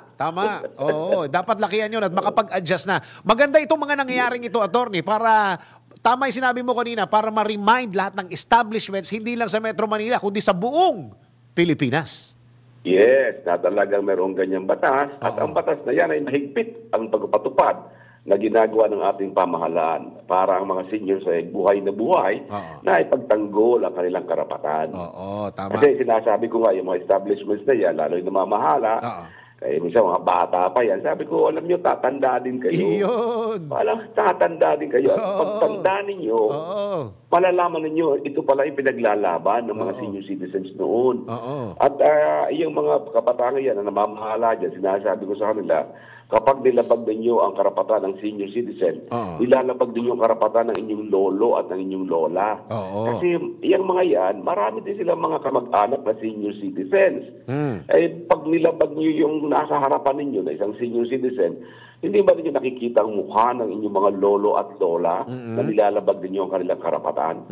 Dapat lakihan yun at makapag-adjust na. Maganda itong mga nangyayaring ito, attorney, para, tama yung sinabi mo kanina, para ma-remind lahat ng establishments, hindi lang sa Metro Manila, kundi sa buong Pilipinas. Yes, na talagang merong ganyang batas. At ang batas na yan ay mahigpit ang pagpatupad na ginagawa ng ating pamahalaan para ang mga seniors ay buhay na ipagtanggol ang kanilang karapatan. Tama. Kasi sinasabi ko nga, yung mga establishments na yan, lalo yung namamahala, minsan mga bata pa yan, sabi ko, alam nyo, tatanda din kayo. Tatanda din kayo. At pagtanda ninyo, malalaman ninyo, ito pala yung pinaglalaban ng mga senior citizens noon. At yung mga kabataan yan na namamahala dyan, sinasabi ko sa kanila, kapag nilabag ninyo ang karapatan ng senior citizen, nilalabag ninyo ang karapatan ng inyong lolo at ng inyong lola. Kasi yung mga yan, marami din silang mga kamag-anak na senior citizens. Pag nilabag nyo yung nasa harapan ninyo na isang senior citizen, hindi ba ninyo nakikita ang mukha ng inyong mga lolo at lola na nilalabag ninyo ang kanilang karapatan?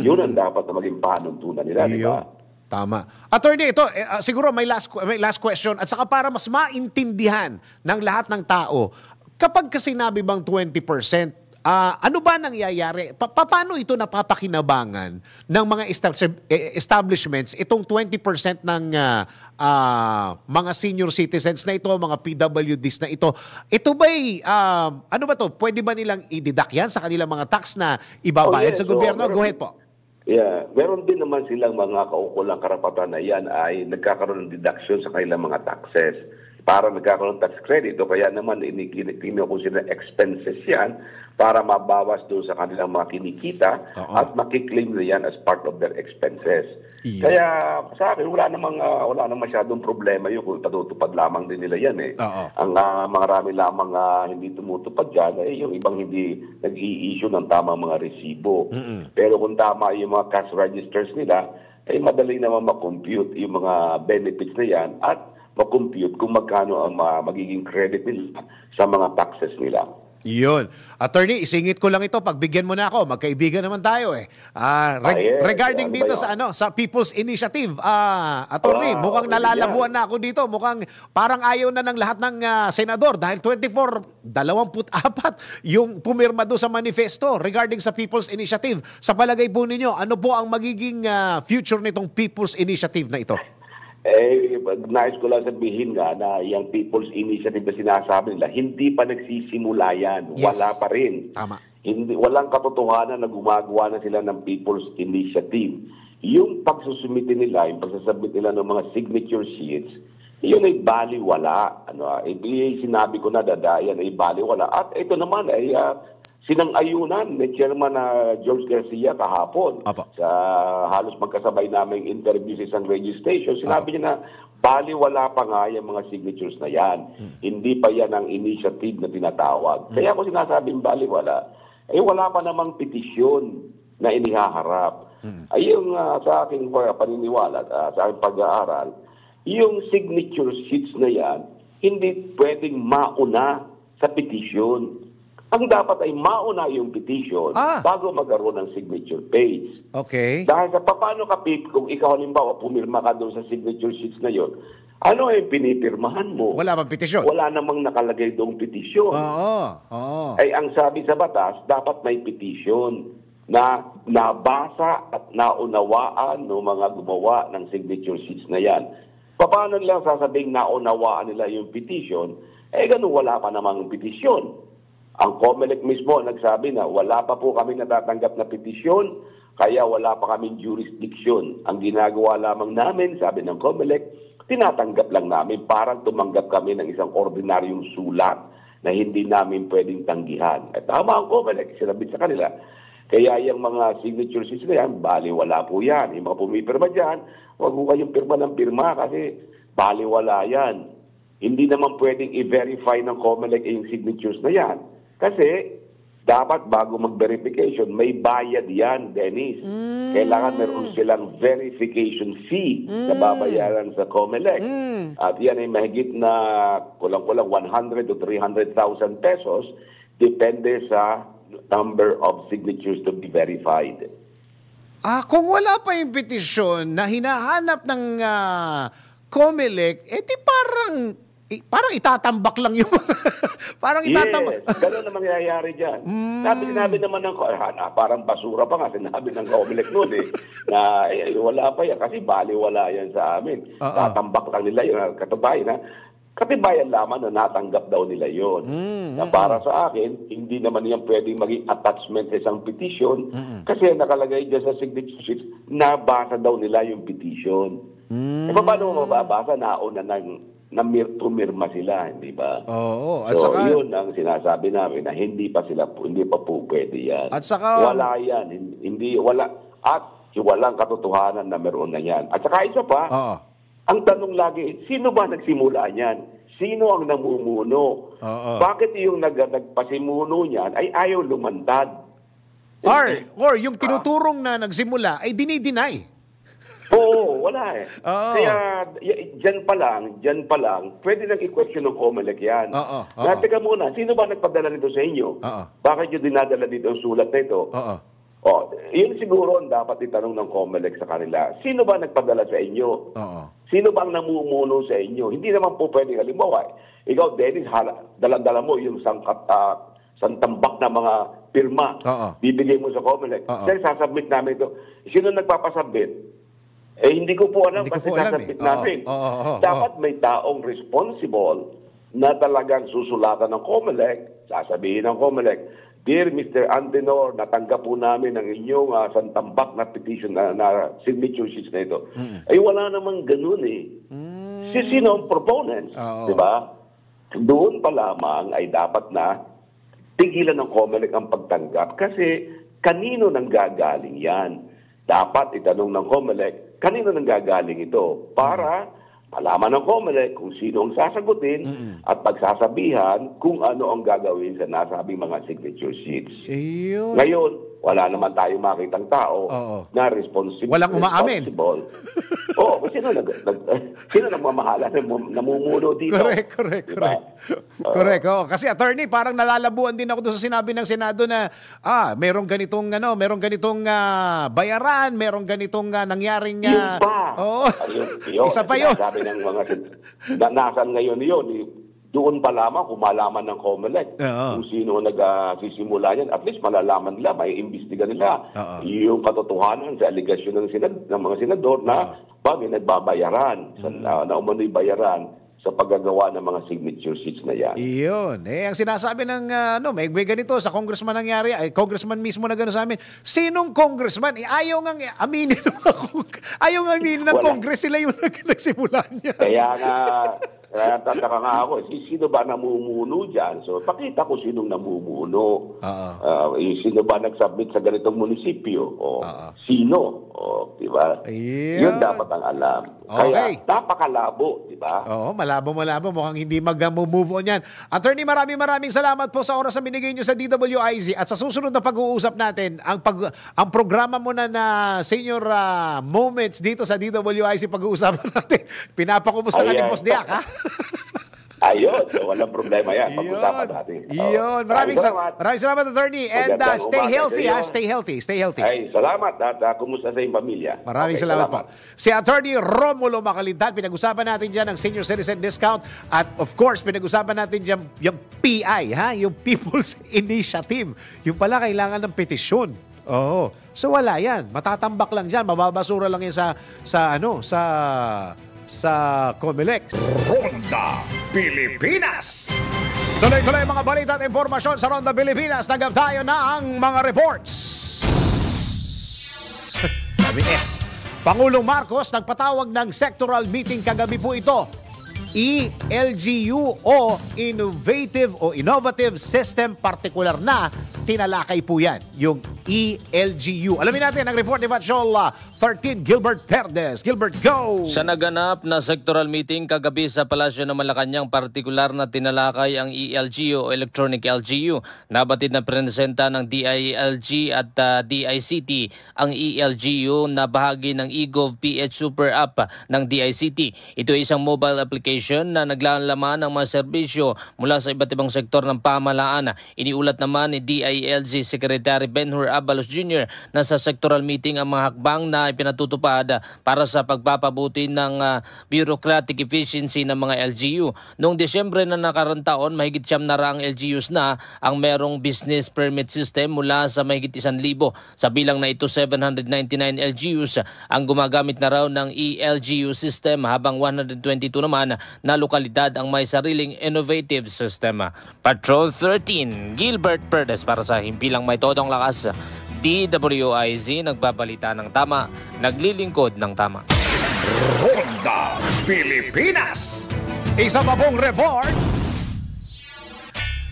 Yun ang dapat na maging panuntunan nila, di ba? Tama. Attorney, ito, siguro may last question. At saka para mas maintindihan ng lahat ng tao, kapag sinabi bang 20%, ano ba nangyayari? Paano ito napapakinabangan ng mga establishments, itong 20% ng mga senior citizens na ito, mga PWDs na ito? Ito ba'y, ano ba to? Pwede ba nilang i-deduct yan sa kanilang mga tax na ibabayad sa gobyerno? Go ahead po. Yeah, meron din naman silang mga kaukulang karapatan na yan ay nagkakaroon ng deduction sa kanilang mga taxes. Para nagkakaroon ng tax credit o kaya naman inikinikino kung sila expenses yan para mabawas doon sa kanilang mga kinikita at makiklaim na yan as part of their expenses. Kaya sa akin, wala namang masyadong problema yun kung patutupad lamang din nila yan. Ang marami lamang hindi tumutupad dyan ay yung ibang hindi nag-i-issue ng tamang mga resibo. Pero kung tama yung mga cash registers nila, ay madali naman makompute yung mga benefits na yan at makompute kung magkano ang magiging credit nila sa mga taxes nila. Yun. Attorney, isingit ko lang ito. Pagbigyan mo na ako, magkaibigan naman tayo eh. Regarding dito sa People's Initiative, attorney, mukhang nalalabuan na ako dito. Mukhang parang ayaw na ng lahat ng senador dahil 24 yung pumirma doon sa manifesto regarding sa People's Initiative. Sa palagay po ninyo, ano po ang magiging future nitong People's Initiative na ito? Nais ko lang sabihin nga na yung People's Initiative na sinasabi nila, hindi pa nagsisimula yan. Yes. Wala pa rin. Tama. Walang katotohanan na gumagawa na sila ng People's Initiative. Yung pagsusumite nila, yung pagsasubmit nila ng mga signature sheets, yun ay baliwala. Sinabi ko na dadayan ay baliwala. At ito naman ay sinang-ayunan ni Chairman George Garcia kahapon. Sa halos magkasabay naming interview sa isang radio station, sinabi niya na baliwala pa nga yung mga signatures na yan. Hindi pa yan ang initiative na tinatawag. Kaya ako sinasabing baliwala, wala pa namang petisyon na inihaharap. Ayun sa aking paniniwala, sa aking pag-aaral, yung signature sheets na yan, hindi pwedeng mauna sa petisyon. Ang dapat ay mauna yung petition bago magkaroon ng signature page. Okay. Dahil sa paano ka, kung ikaw halimbawa pumirma ka doon sa signature sheets na yon, ano ay pinipirmahan mo? Wala bang petisyon? Wala namang nakalagay doong petisyon. Ay ang sabi sa batas, dapat may petisyon na nabasa at naunawaan ng mga gumawa ng signature sheets na yan. Paano nila sasabing naunawaan nila yung petition? Ganun wala pa namang petisyon. Ang COMELEC mismo nagsabi na wala pa po kami natatanggap na petisyon, kaya wala pa kaming jurisdiction. Ang ginagawa lamang namin, sabi ng COMELEC, tinatanggap lang namin, parang tumanggap kami ng isang ordinaryong sulat na hindi namin pwedeng tanggihan. At tama ang COMELEC, sinabit sa kanila. Kaya yung mga signature sheets na yan, baliwala po yan. Yung mga pumipirma dyan, huwag mo kayong pirma ng pirma kasi baliwala yan. Hindi naman pwedeng i-verify ng COMELEC yung signatures na yan. Kasi dapat bago mag-verification, may bayad yan, Dennis. Kailangan meron silang verification fee na babayaran sa COMELEC. At yan ay mahigit na kulang-kulang 100 to 300,000 pesos depende sa number of signatures to be verified. Kung wala pa yung petisyon na hinahanap ng COMELEC, di parang itatambak lang yung parang itatambak. Yes, gano'n na mangyayari dyan. Sinabi naman ng parang basura pa nga, sinabi ng COMELEC noon na wala pa yan kasi baliwala yan sa amin. Tatambak lang nila yung katubayan. Katibayan lamang na natanggap daw nila yon. Na para sa akin, hindi naman yan pwedeng maging attachment sa isang petition kasi nakalagay dyan sa signature sheets, nabasa daw nila yung petition. Paano mo mababasa? Nauna na pumirma sila, hindi ba? Oo. At so, saka, yun ang sinasabi namin na hindi pa po pwede yan. At saka, wala yan. Wala. At walang katotohanan na meron na yan. At saka isa pa, ang tanong lagi, sino ba nagsimula niyan? Sino ang namumuno? Bakit yung nagpasimuno niyan ay ayaw lumantad? Or yung tinuturong na nagsimula ay dinideny. Oo, wala eh. Kaya dyan pa lang, pwede nang i-question ng COMELEC yan. Teka muna, sino ba nagpadala nito sa inyo? Bakit yung dinadala dito ang sulat na ito? Yun siguro ang dapat itanong ng COMELEC sa kanila. Sino ba nagpadala sa inyo? Sino ba ang namumuno sa inyo? Hindi naman po pwede, halimbawa, ikaw, Dennis, dala-dala mo yung santambak na mga pirma. Bibigay mo sa COMELEC. Then sasubmit namin ito. Sino nagpapasubmit? Hindi ko po alam kasi sasubmit namin. Dapat may taong responsible na talagang susulatan ng COMELEC, sasabihin ng COMELEC, Dear Mr. Antenor, natanggap po namin ang inyong santambak na petition na signature sheets na ito. Ay wala namang ganun eh. Sino ang proponents? Diba? Doon pa lamang ay dapat na tigilan ng COMELEC ang pagtanggap kasi kanino nang gagaling yan? Dapat itanong ng COMELEC, kanino nang gagaling ito? Para malaman ng COMELEC kung sino ang sasagutin at pagsasabihan kung ano ang gagawin sa nasabing mga signature sheets. Ngayon, wala naman tayo makitang tao na responsible. Walang umaamin. Sino nagmamahala namumuno dito? Correct. Correct. Kasi attorney, parang nalalabuan din ako doon sa sinabi ng Senado na merong ganitong bayaran, merong ganitong nangyaring isa pa yun. Sabi ng mga nasan ngayon yun, doon pa lamang kung malaman ng COMELEC kung sino nagsisimula yan. At least malalaman nila, may imbestiga nila yung katotohanan sa aligasyon ng mga senador na may nagbabayaran, na umano'y bayaran sa paggagawa ng mga signature sheets na yan. Iyon. Ang sinasabi ng, may ganito sa congressman nangyari, congressman mismo na gano'n sa amin. Sinong congressman? Ayaw nga aminin ng congress, sila yung nagsimula niya. Kaya tataka nga ako, sino ba namumuno dyan? So, pakita ko sinong namumuno. Sino ba nagsubmit sa ganitong munisipyo? Sino? Diba? Yun dapat ang alam. Kaya, napakalabo, diba? Malabo. Mukhang hindi mag-move on yan. Attorney, maraming salamat po sa oras na binigay nyo sa DWIZ. At sa susunod na pag-uusap natin, ang programa mo na Senior Moments dito sa DWIZ, pag-uusapan natin. Pinapakumusta ka ni Boss Diak, ha? Ayun, so walang problema yan. Pag-usapan natin. Yun. Maraming salamat, attorney. And stay healthy, ha? Stay healthy. Ay, salamat. At kumusta sa iyong pamilya? Maraming salamat po. Si Attorney Romulo Macalintal, pinag-usapan natin dyan ang senior citizen discount. At of course, pinag-usapan natin dyan yung PI, ha? Yung People's Initiative. Yung pala kailangan ng petisyon. So wala yan. Matatambak lang dyan. Mababasura lang yan sa COMELEC. Ronda Pilipinas. Tuloy-tuloy mga balita at impormasyon sa Ronda Pilipinas. Tanggap tayo na ang mga reports. Sabi S. Pangulong Marcos nagpatawag ng sectoral meeting kagabi po ito. ELGU o Innovative System, partikular na tinalakay po yan, yung ELGU. Alamin natin ang report ni Batchol 13, Gilbert Perdes. Gilbert, go! Sa naganap na sectoral meeting kagabi sa Palasyo ng Malacanang, partikular na tinalakay ang ELGU o Electronic LGU. Nabatid na presenta ng DILG at DICT ang ELGU na bahagi ng eGov PH Super App ng DICT. Ito ay isang mobile application na naglalaman ng mga serbisyo mula sa iba't ibang sektor ng pamahalaan. Iniulat naman ni DILG Secretary Benhur Abalos Jr. na sa sectoral meeting ang mga hakbang na ipinatutupad para sa pagpapabuti ng bureaucratic efficiency ng mga LGU. Noong Desyembre na nakarang taon, mahigit 900 LGUs na ang merong business permit system mula sa mahigit 1,000. Sa bilang na ito, 799 LGUs ang gumagamit na raw ng ELGU system, habang 122 naman na lokalidad ang may sariling innovative system. Patrol 13, Gilbert Perdes para sa Himpilang May Todong Lakas. DWIZ, nagbabalita ng tama, naglilingkod ng tama. Ronda Pilipinas. Isa pa pong report.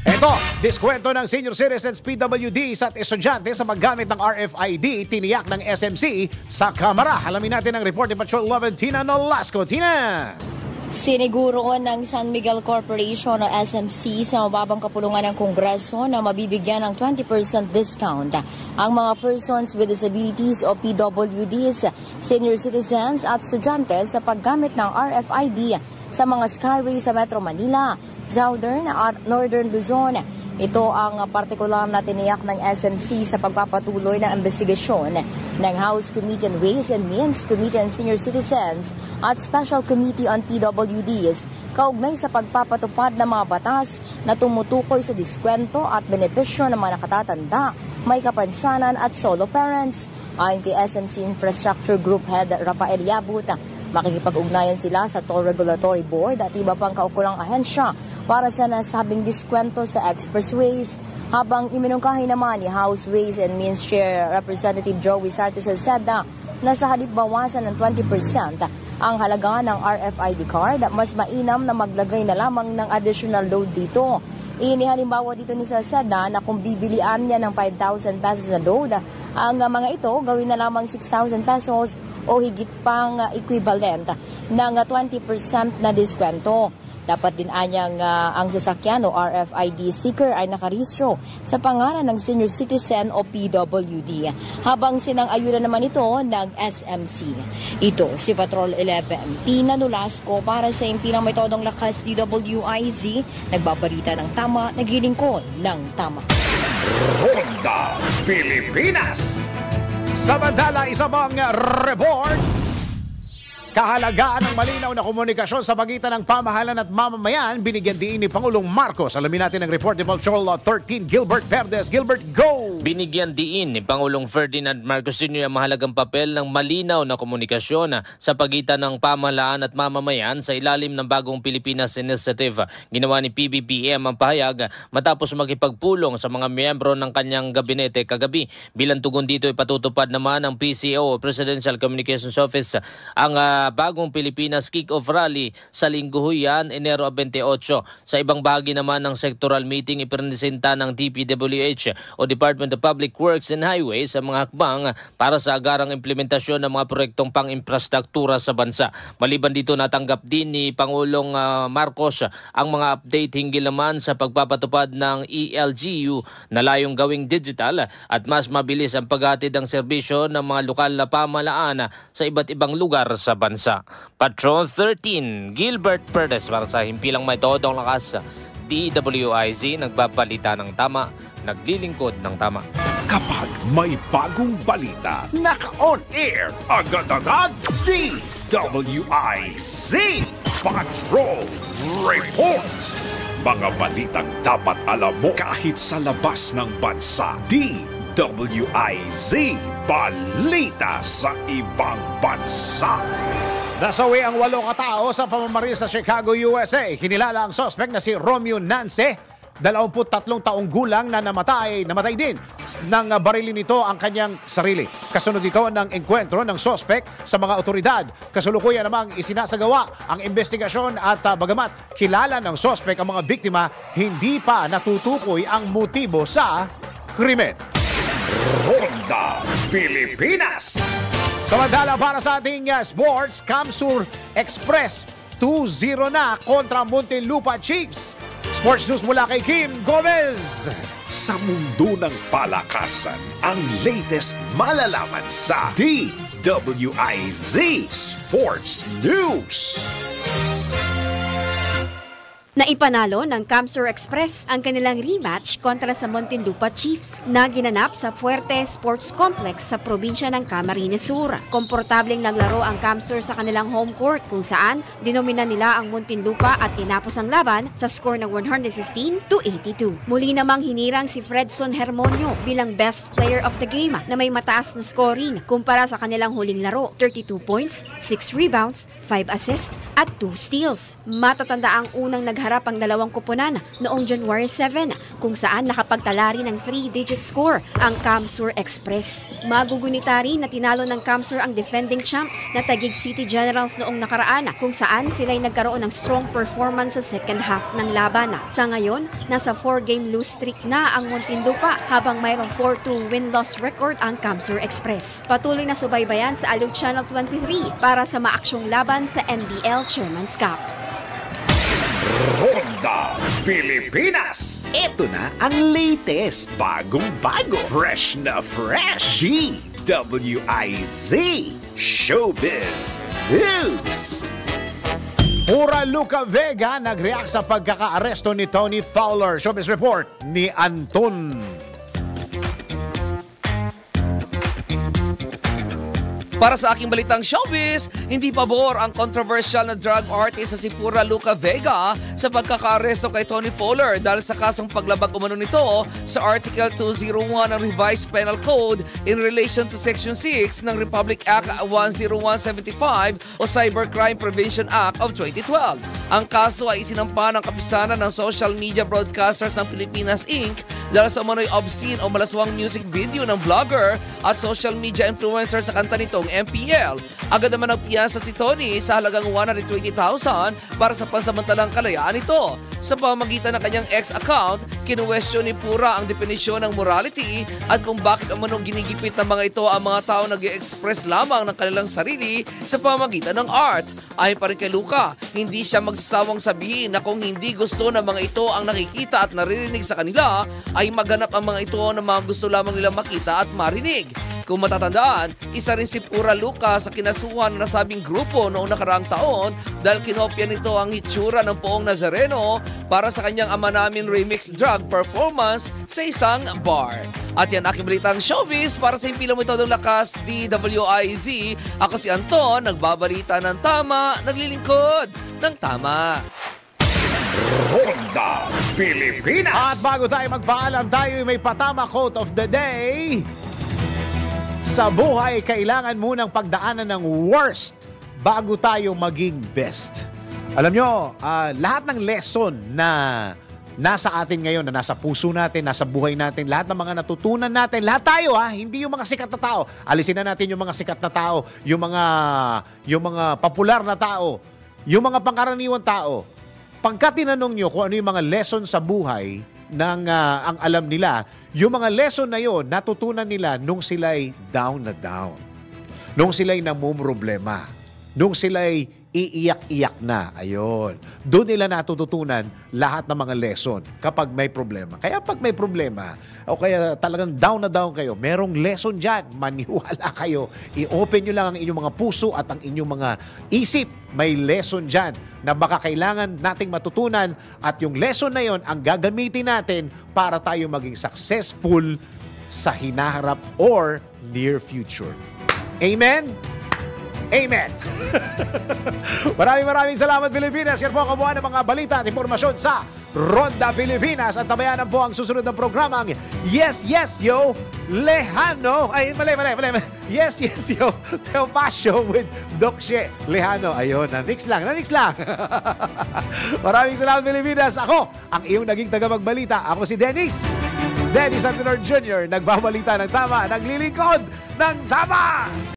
Ito, diskwento ng senior citizens, PWDs at estudyante sa paggamit ng RFID, tiniyak ng SMC sa Kamara. Alamin natin ang report ni Patrol 11, Tina Nolasco. Tina! Siniguro ng San Miguel Corporation o SMC sa mababang kapulungan ng Kongreso na mabibigyan ng 20% discount ang mga persons with disabilities o PWDs, senior citizens at estudyante sa paggamit ng RFID sa mga skyway sa Metro Manila, Southern at Northern Luzon. Ito ang partikular na tiniyak ng SMC sa pagpapatuloy ng investigasyon ng House Committee on Ways and Means, Committee on Senior Citizens at Special Committee on PWDs kaugnay sa pagpapatupad ng mga batas na tumutukoy sa diskwento at benepisyo ng mga nakatatanda, may kapansanan at solo parents. Ayon kay SMC Infrastructure Group Head Rafael Yabut, makikipag-ugnayan sila sa Toll Regulatory Board at iba pang kaukulang ahensya para sa nasabing diskwento sa expressways. Habang iminungkahi naman ni House Ways and Means Chair Representative Joey Sartes Salceda na sa halip bawasan ng 20% ang halaga ng RFID card, mas mainam na maglagay na lamang ng additional load dito. Inihalimbawa dito ni Salceda na kung bibilian niya ng 5,000 pesos na load, ang mga ito gawin na lamang 6,000 pesos o higit pang equivalent ng 20% na diskwento. Dapat din anyang ang sasakyan o RFID sticker ay nakarehistro sa pangalan ng senior citizen o PWD. Habang sinang-ayunan naman ito ng SMC. Ito si Patrol 11, Tina Nolasco para sa Himpilang May Todong Lakas, DWIZ, nagbabalita ng tama, naglilingkod ng tama. Ronda Pilipinas. Samantala, isa pang report. Kahalagaan ng malinaw na komunikasyon sa pagitan ng pamahalan at mamamayan, binigyan din ni Pangulong Marcos. Alamin natin ang report ni Patrol 13, Gilbert Perdes. Gilbert, go! Binigyan diin ni Pangulong Ferdinand Marcos Jr. ang mahalagang papel ng malinaw na komunikasyon sa pagitan ng pamahalaan at mamamayan sa ilalim ng Bagong Pilipinas Initiative. Ginawa ni PBBM ang pahayag matapos makipagpulong sa mga miyembro ng kanyang gabinete kagabi. Bilang tugon dito, ipatutupad naman ng PCO, Presidential Communications Office, ang Bagong Pilipinas Kick-Off Rally sa linggo yan, Enero 28. Sa ibang bahagi naman ng sectoral meeting, ipresenta ng DPWH o Department of Public Works and Highways sa mga hakbang para sa agarang implementasyon ng mga proyektong pang-infrastruktura sa bansa. Maliban dito, natanggap din ni Pangulong Marcos ang mga update hinggil naman sa pagpapatupad ng ELGU na layong gawing digital at mas mabilis ang paghatid ng serbisyo ng mga lokal na pamahalaan sa iba't ibang lugar sa bansa. Patrol 13, Gilbert Perdes para sa Himpilang May Todong Lakas, DWIZ, nagbabalita ng tama, naglilingkod ng tama. Kapag may bagong balita, naka-on air, agad-agad, DWIZ Patrol Report. Mga balitang dapat alam mo kahit sa labas ng bansa. DWIZ Balita sa ibang bansa. Nasawi ang 8 katao sa pamamaril sa Chicago, USA. Kinilala ang suspect na si Romeo Nance 23 taong gulang na namatay din ng barilin nito ang kanyang sarili. Kasunod ito ng engkwentro ng sospek sa mga otoridad. Kasulukuyan namang isinasagawa ang investigasyon at bagamat kilala ng sospek ang mga biktima, hindi pa natutukoy ang motibo sa krimen. Ronda Pilipinas. Samantala para sa ating sports, Camsur Express 2-0 na kontra Muntinlupa Chiefs. Sports News mula kay Kim Gomez. Sa mundo ng palakasan, ang latest malalaman sa DWIZ Sports News. Naipanalo ng Camsur Express ang kanilang rematch kontra sa Muntinlupa Chiefs na ginanap sa Fuerte Sports Complex sa probinsya ng Camarines Sur. Komportableng naglaro ang Camsur sa kanilang home court kung saan dinomina nila ang Muntinlupa at tinapos ang laban sa score ng 115-82. Muli namang hinirang si Fredson Hermonio bilang best player of the game na may mataas na scoring kumpara sa kanilang huling laro, 32 points, 6 rebounds, 5 assists at 2 steals. Matatanda ang unang harap ang dalawang koponan noong January 7 kung saan nakapagtala rin ng 3-digit score ang Camsur Express. Magugunita rin na tinalo ng Camsur ang defending champs na Taguig City Generals noong nakaraan kung saan sila'y nagkaroon ng strong performance sa second half ng laban. Sa ngayon, nasa 4-game lose streak na ang Muntinlupa habang mayroong 4-2 win-loss record ang Camsur Express. Patuloy na subaybayan sa Alug Channel 23 para sa maaksyong laban sa NBL Chairman's Cup. Ronda Pilipinas. Ito na ang latest, bagong-bago, fresh na fresh. DWIZ Showbiz News. Pura Luca Vega nag-react sa pagkaka-aresto ni Tony Fowler. Showbiz Report ni Anton. Para sa aking balitang showbiz, hindi pabor ang controversial na drug artist na si Pura Luca Vega sa pagkakaaresto kay Tony Fowler dahil sa kasong paglabag umano nito sa Article 201 ng Revised Penal Code in relation to Section 6 ng Republic Act 10175 o Cybercrime Prevention Act of 2012. Ang kaso ay isinampa ng kapisanan ng Social Media Broadcasters ng Pilipinas Inc. dahil sa umano'y obscene o malaswang music video ng vlogger at social media influencer sa kanta nitong MPL. Agad naman nagpiyansa si Tony sa halagang 120,000 para sa pansamantalang kalayaan nito. Sa pamamagitan ng kanyang ex-account, kinuwestiyon ni Pura ang definisyon ng morality at kung bakit umanong ginigipit ng mga ito ang mga tao nag-i-express lamang ng kanilang sarili sa pamamagitan ng art. Ayon pa rin kay Luca, hindi siya magsasawang sabihin na kung hindi gusto ng mga ito ang nakikita at naririnig sa kanila, ay maghanap ang mga ito ng mga gusto lamang nilang makita at marinig. Kung matatandaan, isa rin si Pura Luca sa kinasuhan na nasabing grupo noong nakaraang taon dahil kinopya nito ang hitsura ng Poong Nazareno para sa kanyang Ama Namin remix drug performance sa isang bar. At yan aking balitang showbiz para sa impilo mo ito ng lakas DWIZ. Ako si Anton, nagbabalita ng tama, naglilingkod ng tama. Ronda Pilipinas. At bago tayo magpaalam, tayo may patama quote of the day. Sa buhay, kailangan munang pagdaanan ng worst bago tayo maging best. Alam nyo, lahat ng lesson na nasa atin ngayon, na nasa puso natin, nasa buhay natin, lahat ng mga natutunan natin, lahat tayo hindi yung mga sikat na tao. Alisin na natin yung mga sikat na tao, yung mga popular na tao, yung mga pangkaraniwang tao. Pagka tinanong nyo kung ano yung mga lesson sa buhay ng ang alam nila, yung mga lesson na yon natutunan nila nung sila'y down na down. Nung sila'y namumroblema. Nung sila'y iiyak-iyak na. Ayun. Doon nila natututunan lahat ng mga lesson kapag may problema. Kaya pag may problema, o kaya talagang down na down kayo, merong lesson dyan. Maniwala kayo. I-open nyo lang ang inyong mga puso at ang inyong mga isip. May lesson dyan na baka kailangan nating matutunan at yung lesson na yon ang gagamitin natin para tayo maging successful sa hinaharap or near future. Amen? Amen. Maraming salamat, Pilipinas. Yan po ang kabuuan ng mga balita at impormasyon sa Ronda Pilipinas. At tabayanan po ang susunod ng programang Yes, Yes, Yo, Lejano. Ay, mali. Yes, yo. Teo Pasio with Dokshe Lejano. Ayun, na-mix lang. Maraming salamat, Pilipinas. Ako, ang iyong naging tagapagbalita. Ako si Dennis Antenor Jr. Nagbabalita ng tama, naglilingkod ng tama.